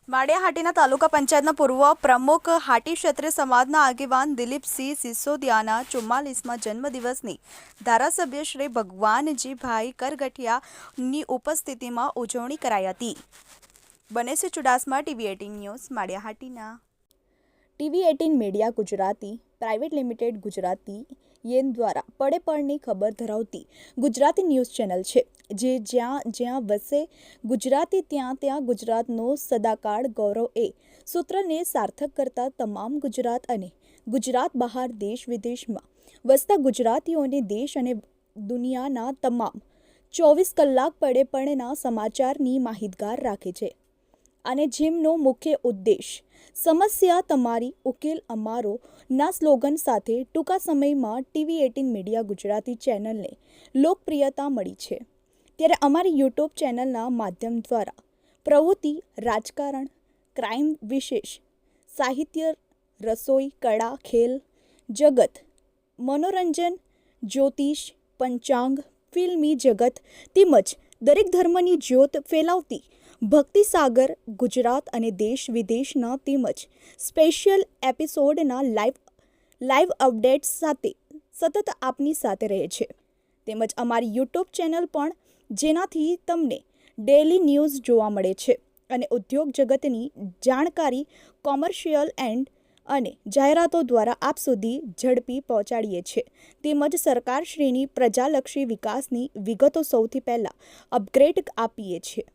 માળિયા હાટીના તાલુકા પંચાયતના પૂર્વ પ્રમુખ હાટી ક્ષત્રિય સમાજના આગેવાન દિલીપસિંહ સિસોદિયાના 44મા જન્મદિવસની ધારાસભ્ય શ્રી ભગવાનજીભાઈ કરગઠિયાની ઉપસ્થિતિમાં ઉજવણી કરાઈ હતી. બનેસી Chudasama, TV18 news, Maliya Hatina. TV18 media Gujarati private limited Gujarati યેન દ્વારા પડે પળની ખબર ધરાવતી ગુજરાતી ન્યૂઝ ચેનલ છે, જે જ્યાં જ્યાં વસે ગુજરાતી ત્યાં ત્યાં ગુજરાતનો સદાકાળ ગૌરવ એ સૂત્રને સાર્થક કરતા તમામ ગુજરાત અને ગુજરાત બહાર દેશ વિદેશમાં વસતા ગુજરાતીઓને દેશ અને દુનિયાના તમામ 24 કલાક પડે પળના સમાચારની માહિતગાર રાખે છે. અને જેમનો મુખ્ય ઉદ્દેશ સમસ્યા તમારી ઉકેલ અમારો ના સ્લોગન સાથે ટૂંકા સમયમાં TV18 મીડિયા ગુજરાતી ચેનલને લોકપ્રિયતા મળી છે. ત્યારે અમારી યુટ્યુબ ચેનલના માધ્યમ દ્વારા પ્રવૃત્તિ, રાજકારણ, ક્રાઇમ, વિશેષ સાહિત્ય, રસોઈ, કળા, ખેલ જગત, મનોરંજન, જ્યોતિષ, પંચાંગ, ફિલ્મી જગત તેમજ દરેક ધર્મની જ્યોત ફેલાવતી ભક્તિસાગર ગુજરાત અને દેશ વિદેશના તેમજ સ્પેશિયલ એપિસોડના લાઈવ અપડેટ્સ સાથે સતત આપની સાથે રહે છે. તેમજ અમારી યુટ્યુબ ચેનલ પણ, જેનાથી તમને ડેલી ન્યૂઝ જોવા મળે છે અને ઉદ્યોગ જગતની જાણકારી કોમર્શિયલ અને જાહેરાતો દ્વારા આપ સુધી ઝડપી પહોંચાડીએ છીએ. તેમજ સરકારશ્રીની પ્રજાલક્ષી વિકાસની વિગતો સૌથી પહેલાં અપગ્રેડ આપીએ છીએ.